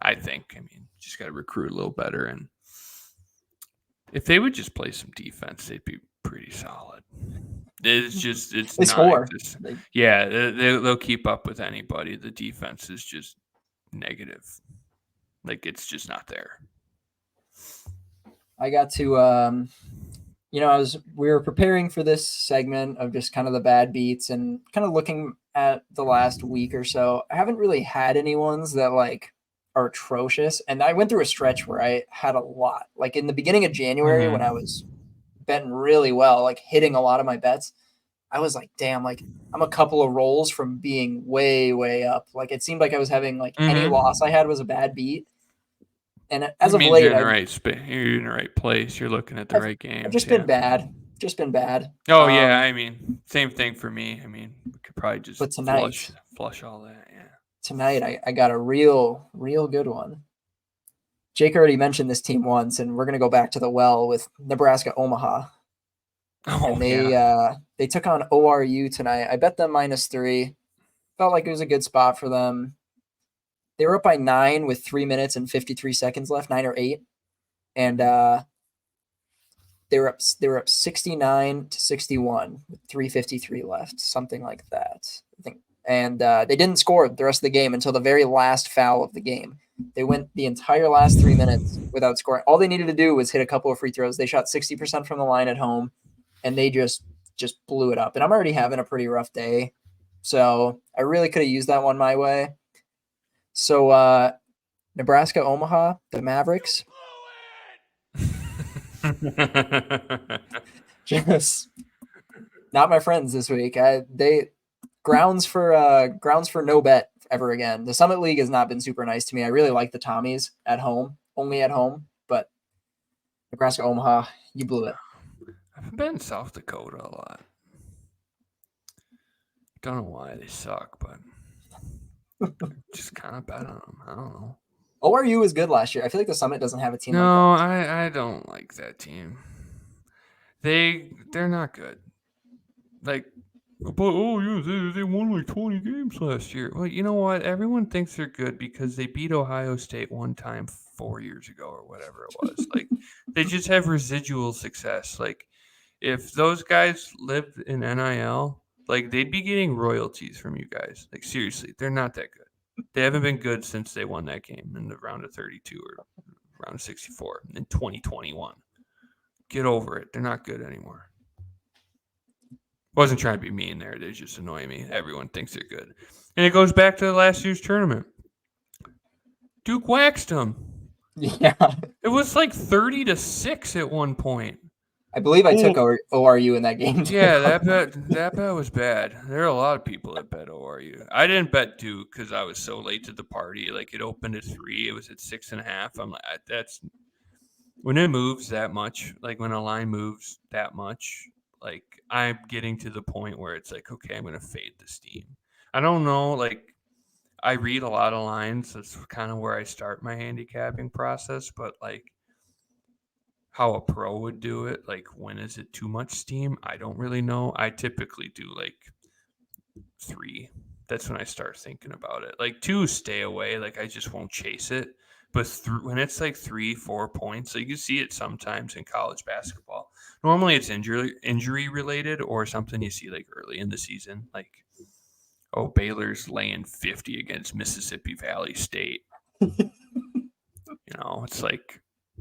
I think. I mean, just got to recruit a little better, and if they would just play some defense, they'd be pretty solid. It's They score. non-existent. Yeah, they'll keep up with anybody. The defense is just negative. Like it's just not there. I got to we were preparing for this segment of just kind of the bad beats and kind of looking at the last week or so. I haven't really had any ones that like are atrocious. And I went through a stretch where I had a lot. Like in the beginning of January when I was betting really well, like hitting a lot of my bets, I was like, damn, like I'm a couple of rolls from being way, way up. Like it seemed like I was having like any loss I had was a bad beat. And as That of means you're late, in the right space. You're in the right place. You're looking at the right I've games. just Yeah. been bad. Just been bad. Oh yeah. I mean, same thing for me. I mean, we could probably just But tonight, flush all that. Yeah. I got a real, real good one. Jake already mentioned this team once, and we're gonna go back to the well with Nebraska Omaha. Oh And yeah. they took on ORU tonight. I bet them -3. Felt like it was a good spot for them. They were up by 9 with 3 minutes and 53 seconds left, 9 or 8. And they were up 69-61 with 3:53 left, something like that. I think. And they didn't score the rest of the game until the very last foul of the game. They went the entire last 3 minutes without scoring. All they needed to do was hit a couple of free throws. They shot 60% from the line at home, and they just blew it up. And I'm already having a pretty rough day, so I really could have used that one my way. So Nebraska Omaha, the Mavericks, just not my friends this week. They grounds for no bet ever again. The Summit League has not been super nice to me. I really like the Tommies at home, only at home, but Nebraska Omaha, you blew it. I've been in South Dakota a lot. Don't know why they suck, but just kind of bet on them. I don't know. ORU was good last year. I feel like the Summit doesn't have a team like No, that. I don't like that team. They're not good. Like, but oh yeah, they won like 20 games last year. Well, you know what? Everyone thinks they're good because they beat Ohio State one time 4 years ago or whatever it was. Like, they just have residual success. Like, if those guys lived in NIL, like they'd be getting royalties from you guys. Like, seriously, they're not that good. They haven't been good since they won that game in the round of 32 or round of 64 in 2021. Get over it. They're not good anymore. Wasn't trying to be mean there. They just annoy me. Everyone thinks they're good. And it goes back to last year's tournament. Duke waxed them. Yeah. It was like 30-6 at one point. I believe I took ORU in that game too. Yeah, that bet was bad. There are a lot of people that bet ORU. I didn't bet Duke because I was so late to the party. Like it opened at 3, it was at 6.5. I'm like, that's when it moves that much. Like when a line moves that much, like I'm getting to the point where it's like, okay, I'm gonna fade this team. I don't know, like I read a lot of lines. That's kind of where I start my handicapping process, but like how a pro would do it, like when is it too much steam? I don't really know. I typically do like 3. That's when I start thinking about it. Like 2, stay away. Like I just won't chase it. But when it's like 3-4 points, like you see it sometimes in college basketball. Normally it's injury related or something you see like early in the season. Like, oh, Baylor's laying 50 against Mississippi Valley State. It's like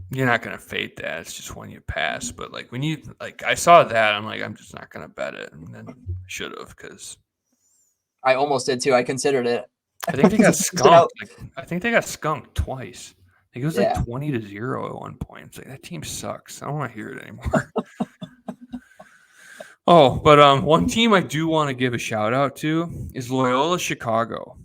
you're not going to fade that. It's just when you pass. But like when you like, I saw that, I'm like, I'm just not going to bet it. And then I should have because I almost did too. I considered it. I think they got skunked. I think they got skunked twice. I think it was like 20-0 at one point. It's like that team sucks. I don't want to hear it anymore. Oh, but one team I do want to give a shout out to is Loyola Chicago.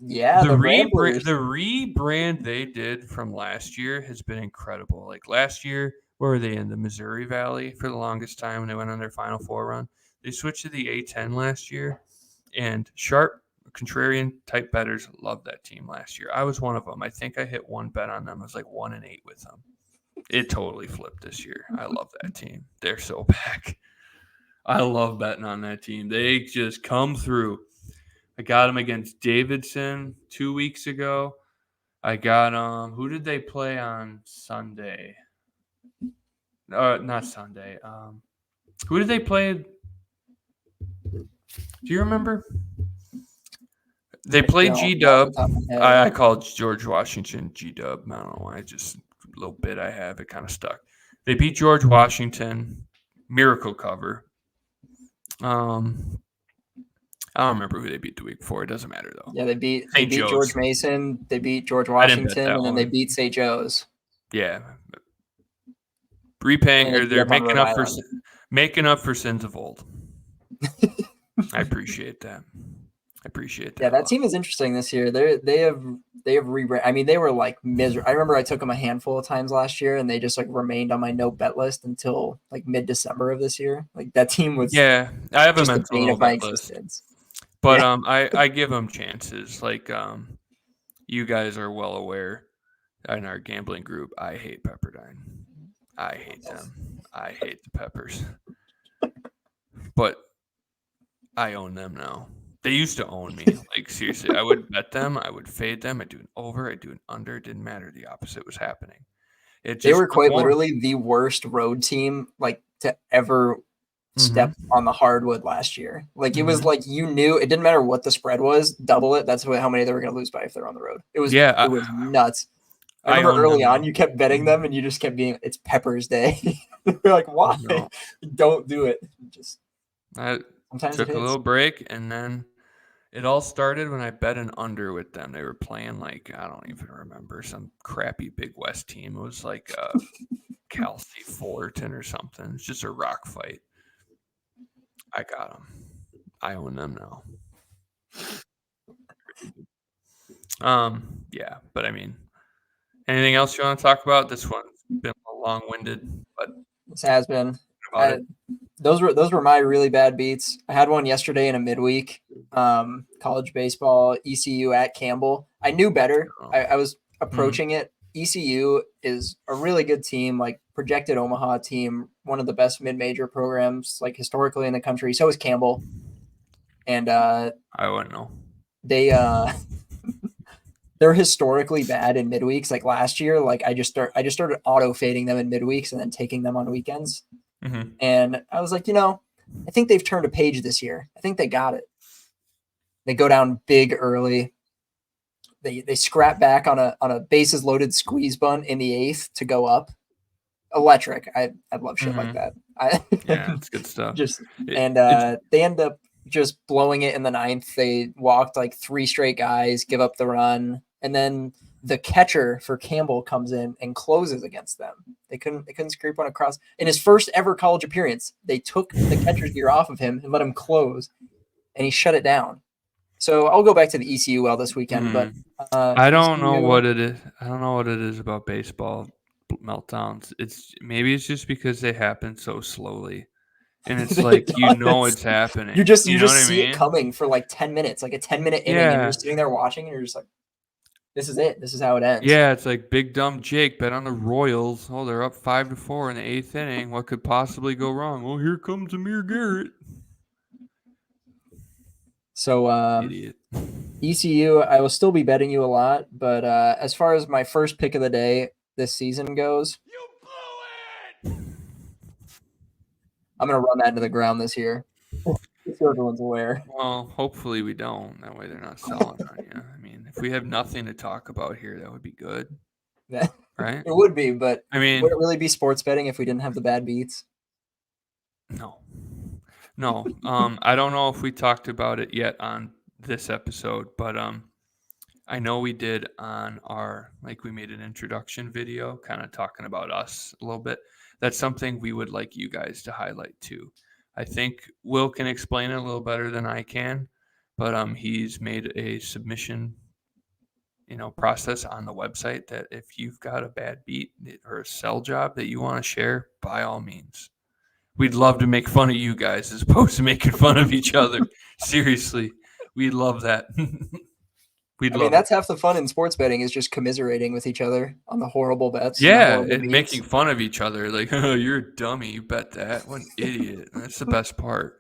Yeah, the Ramblers. rebrand they did from last year has been incredible. Like last year, where were they in the Missouri Valley for the longest time when they went on their Final Four run? They switched to the A10 last year, and sharp contrarian type bettors loved that team last year. I was one of them. I think I hit one bet on them. I was like 1-8 with them. It totally flipped this year. I love that team. They're so back. I love betting on that team. They just come through. I got them against Davidson 2 weeks ago. I got who did they play on Sunday? Not Sunday. Who did they play? Do you remember? They played G-Dub. I called George Washington G-Dub. I don't know why. Just a little bit I have. It kind of stuck. They beat George Washington. Miracle cover. I don't remember who they beat the week before. It doesn't matter, though. Yeah, they beat George Mason. They beat George Washington, and then they beat St. Joe's. Yeah. Repaying, or they're making up for sins of old. I appreciate that. Yeah, that team is interesting this year. They have rebrand. I mean, they were like miserable. I remember I took them a handful of times last year, and they just like remained on my no bet list until like mid-December of this year. Like that team was. Yeah, I have a mental no bet list. But I give them chances. Like you guys are well aware in our gambling group, I hate Pepperdine. I hate them. I hate the Peppers. But I own them now. They used to own me. Like seriously, I would bet them. I would fade them. I'd do an over. I'd do an under. It didn't matter. The opposite was happening. They were quite literally the worst road team like to ever step on the hardwood last year. Like it was like you knew it didn't matter what the spread was, double it. That's how many they were going to lose by if they're on the road. It was nuts. I remember early on you kept betting them and you just kept being it's Peppers Day. You're like, why? No. Don't do it. Just I took a little break and then it all started when I bet an under with them. They were playing like I don't even remember some crappy Big West team. It was like Kelsey Fullerton or something. It's just a rock fight. I got them. I own them now. Yeah, but I mean, anything else you want to talk about? This one's been long-winded, but this has been. Those were my really bad beats. I had one yesterday in a midweek. College baseball, ECU at Campbell. I knew better. I was approaching it. ECU is a really good team, like projected Omaha team, one of the best mid-major programs like historically in the country. So is Campbell. And I wouldn't know. They're historically bad in midweeks. Like last year, like I just started auto fading them in midweeks and then taking them on weekends. And I was like, I think they've turned a page this year. I think they got it. They go down big early. They scrap back on a bases loaded squeeze bunt in the 8th to go up. Electric. I love shit like that. Yeah, it's good stuff. Just It's they end up just blowing it in the ninth. They walked like 3 straight guys, give up the run, and then the catcher for Campbell comes in and closes against them. They couldn't scrape one across. In his first ever college appearance, they took the catcher's gear off of him and let him close, and he shut it down. So I'll go back to the ECU well this weekend, but I don't know ECU what it is. I don't know what it is about baseball meltdowns. It's just because they happen so slowly, and it's like it's you happening. just You you know what just I see it mean? coming for like 10 minutes, like a 10-minute inning, and you're Yeah, just sitting there watching, and you're just like, this is it. This is how it ends. yeah. It's like big dumb Jake bet on the Royals. Oh, they're up 5-4 in the eighth inning. What could possibly go wrong? Well, here comes Amir Garrett. So Idiot. ECU, I will still be betting you a lot, but as far as my first pick of the day this season goes, You blew it. I'm gonna run that into the ground this year. Just so everyone's aware. Well, hopefully we don't. That way they're not selling on you. I mean, if we have nothing to talk about here, that would be good, It right? would be, but I would it mean, really be sports betting if we didn't have the bad beats? no, no. I don't know if we talked about it yet on this episode, but I know we did on our we made an introduction video, kind of talking about us a little bit. That's something we would like you guys to highlight too. I think Will can explain it a little better than I can, but he's made a submission process on the website that if you've got a bad beat or a sell job that you want to share, by all means. We'd love to make fun of you guys as opposed to making fun of each other. Seriously, we'd love that. We'd I mean, love it. that's half the fun in sports betting is just commiserating with each other on the horrible bets and the Yeah, horrible and beats. making fun of each other. Like, oh, you're a dummy. You bet that. What an idiot. That's the best part.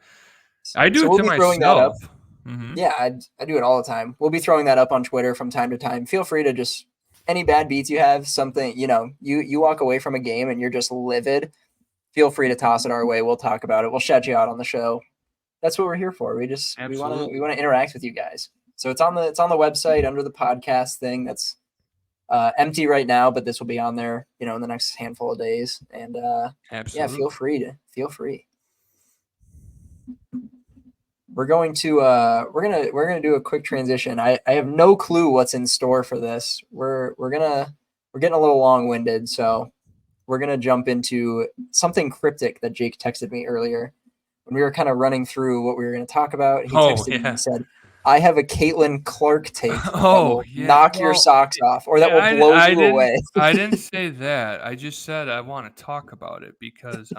I do So it we'll to be throwing that myself. up. Mm-hmm. Yeah, I do it all the time. We'll be throwing that up on Twitter from time to time. Feel free to just any bad beats you have, something, you walk away from a game and you're just livid. Feel free to toss it our way. We'll talk about it. We'll shout you out on the show. That's what we're here for. We want to interact with you guys. So it's on the website under the podcast thing. That's empty right now, but this will be on there, in the next handful of days. And yeah, Absolutely. feel free. We're going to we're gonna do a quick transition. I have no clue what's in store for this. We're getting a little long winded, so we're gonna jump into something cryptic that Jake texted me earlier when we were kind of running through what we were going to talk about. He Oh, texted me yeah. and said, "I have a Caitlyn Clark take that Oh, will yeah. knock your Well, socks off, or that yeah, will blow I you didn't away." I didn't say that. I just said I want to talk about it because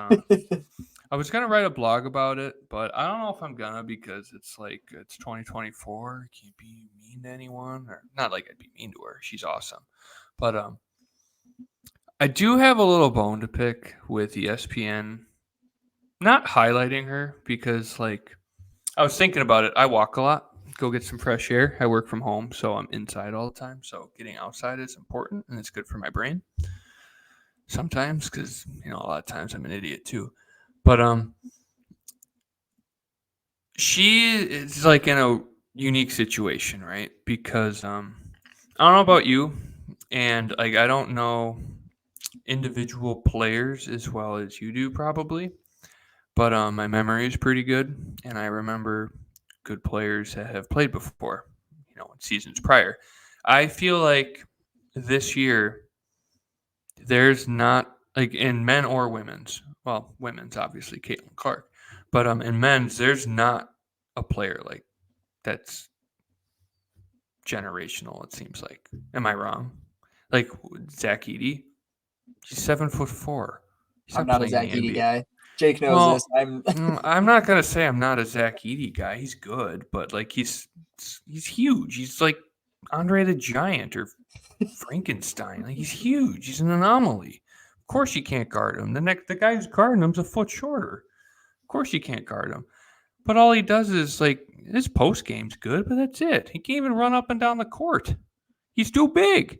I was gonna write a blog about it, but I don't know if I'm gonna because it's 2024. Can't be mean to anyone, or not like I'd be mean to her. She's awesome, but I do have a little bone to pick with ESPN not highlighting her because I was thinking about it. I walk a lot, go get some fresh air. I work from home, so I'm inside all the time. So getting outside is important and it's good for my brain. Sometimes, because a lot of times I'm an idiot too. But she is in a unique situation, right? Because I don't know about you, and I don't know individual players as well as you do probably, but my memory is pretty good, and I remember good players that have played before, in seasons prior. I feel like this year there's not in men or women's. Well, women's obviously Caitlyn Clark, but in men's there's not a player that's generational. It seems like. Am I wrong? Like Zach Edey, he's 7'4". He's I'm not not a playing in Zach the Edey NBA. guy. Jake knows this. Well, I'm not gonna say I'm not a Zach Edey guy. He's good, but he's huge. He's like Andre the Giant or Frankenstein. Like he's huge. He's an anomaly. Of course you can't guard him. The guy who's guarding him's a foot shorter. Of course you can't guard him. But all he does is his post game's good, but that's it. He can't even run up and down the court. He's too big.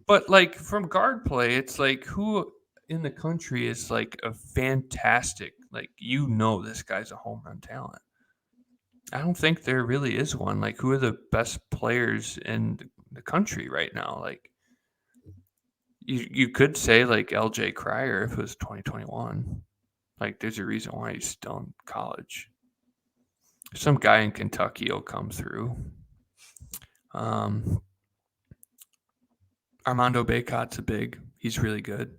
But from guard play, it's who in the country is a fantastic, this guy's a home run talent. I don't think there really is one. Who are the best players in the country right now? You could say LJ Cryer if it was 2021. Like, there's a reason why he's still in college. Some guy in Kentucky will come through. Armando Bacot's he's really good.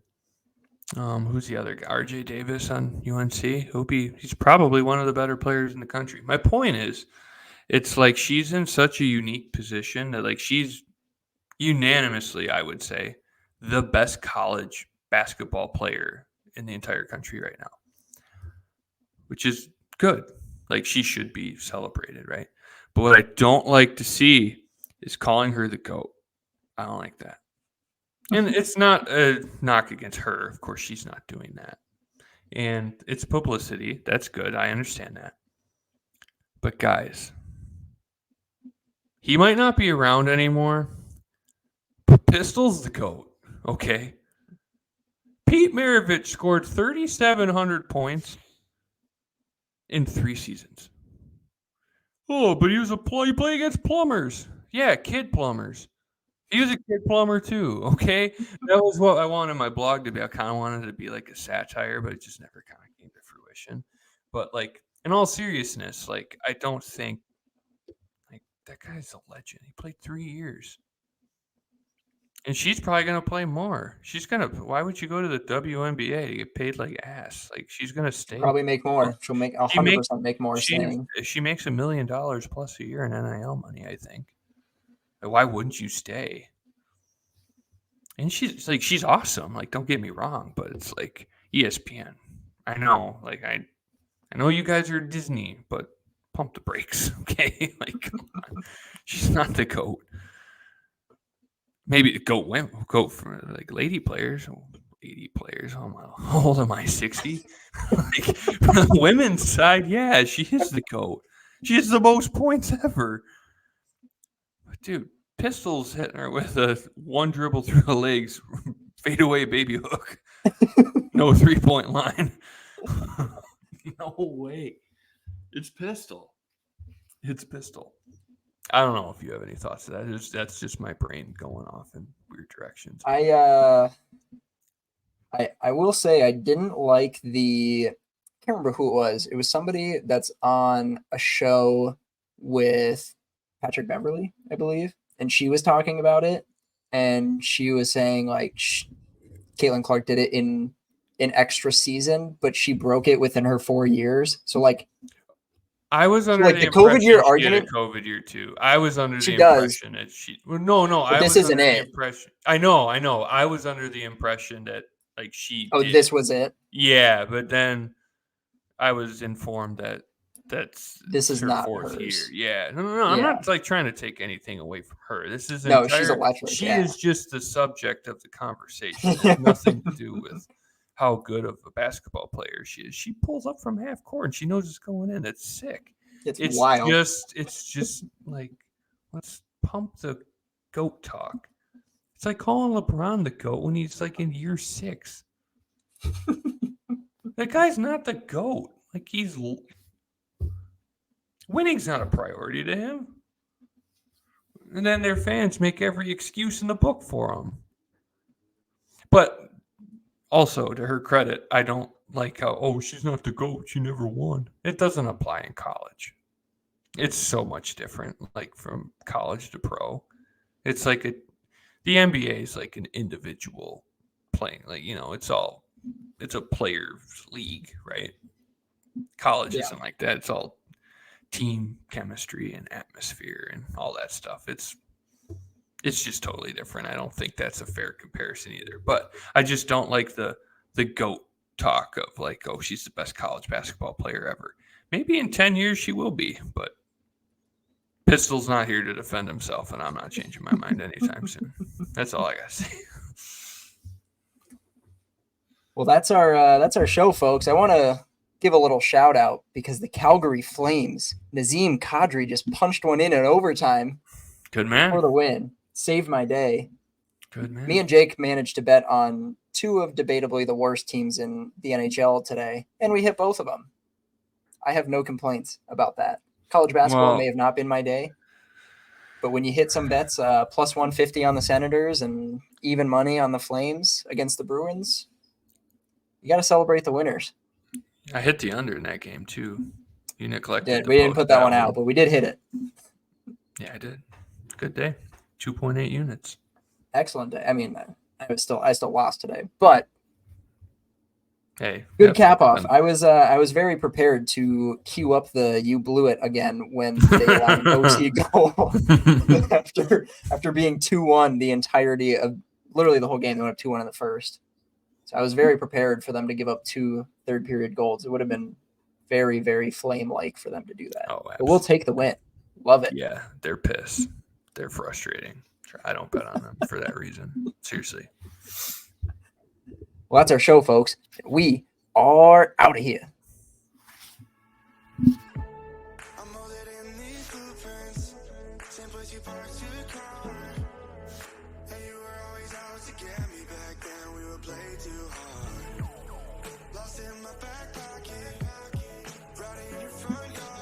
Who's the other guy? RJ Davis on UNC. He's probably one of the better players in the country. My point is, it's like she's in such a unique position that like she's unanimously, I would say, the best college basketball player in the entire country right now, which is good. Like she should be celebrated, right? But what I don't like to see is calling her the GOAT. I don't like that. And it's not a knock against her. Of course, she's not doing that. And it's publicity. That's good. I understand that. But guys, he might not be around anymore. But Pistol's the GOAT, okay? Pete Maravich scored 3,700 points in 3 seasons. Oh, but he played against plumbers. Yeah, kid plumbers. He was a kid plumber too, okay? That was what I wanted my blog to be. I kind of wanted it to be like a satire, but it just never kind of came to fruition. But like, in all seriousness, like, I don't think like that guy's a legend. He played 3 years. And she's probably gonna play more. Why would you go to the WNBA to get paid like ass? Like she's gonna stay. Probably make more. She'll make 100% make more staying. She makes $1 million plus a year in NIL money, I think. Like, why wouldn't you stay? And she's awesome. Like, don't get me wrong, but it's like ESPN. I know, like I know you guys are Disney, but pump the brakes, okay? Like, come on. She's not the GOAT. Maybe the GOAT for like lady players. 80 players. How old am I? 60? Like, for the women's side, yeah, she is the GOAT. She has the most points ever. But dude, Pistol's hitting her with a one dribble through the legs, fade away baby hook. No 3-point line. No way. It's Pistol. It's Pistol. I don't know if you have any thoughts to that. That's just my brain going off in weird directions. I will say I didn't like I can't remember who it was. It was somebody that's on a show with Patrick Beverly, I believe, and she was talking about it, and she was saying like Caitlyn Clark did it in an extra season, but she broke it within her 4 years. So like, I was under like the COVID year argument. COVID year too. I was under the does. impression that she. Well, no. But this isn't it. I know. I was under the impression that like she. Oh, this was it. Yeah, but then I was informed that this is her not 4th hers. year. Yeah, no. Yeah. I'm not like trying to take anything away from her. This is she's electric. She is just the subject of the conversation. It has nothing to do with how good of a basketball player she is. She pulls up from half court and she knows it's going in. It's sick. It's wild. It's just like, let's pump the GOAT talk. It's like calling LeBron the GOAT when he's like in year 6. That guy's not the GOAT. Like winning's not a priority to him. And then their fans make every excuse in the book for him. But also, to her credit, I don't like how, she's not the GOAT. She never won. It doesn't apply in college. It's so much different, like from college to pro. It's like the NBA is like an individual playing. Like, it's a player's league, right? College isn't like that. It's all team chemistry and atmosphere and all that stuff. It's just totally different. I don't think that's a fair comparison either. But I just don't like the GOAT talk of like, she's the best college basketball player ever. Maybe in 10 years she will be, but Pistol's not here to defend himself, and I'm not changing my mind anytime soon. That's all I gotta say. Well, that's our show, folks. I want to give a little shout out because the Calgary Flames, Nazem Kadri just punched one in overtime. Good man. For the win. Saved my day. Good man. Me and Jake managed to bet on 2 of debatably the worst teams in the NHL today, and we hit both of them. I have no complaints about that. College basketball may have not been my day, but when you hit some bets, plus 150 on the Senators and even money on the Flames against the Bruins, you got to celebrate the winners. I hit the under in that game too. You neglected to We didn't post put that one out, but we did hit it. Yeah, I did. Good day. 2.8 units. Excellent day. I mean, I still lost today, but Hey, good cap off. I was very prepared to queue up the "you blew it" again when they allowed an OT goal after being 2-1 the entirety of literally the whole game. They went up 2-1 in the first, so I was very prepared for them to give up 2 third period goals. It would have been very, very flame like for them to do that. Oh, but we'll take the win. Love it. Yeah, they're pissed. They're frustrating. I don't bet on them for that reason. Seriously. Well, that's our show, folks. We are out of here. Lost in my back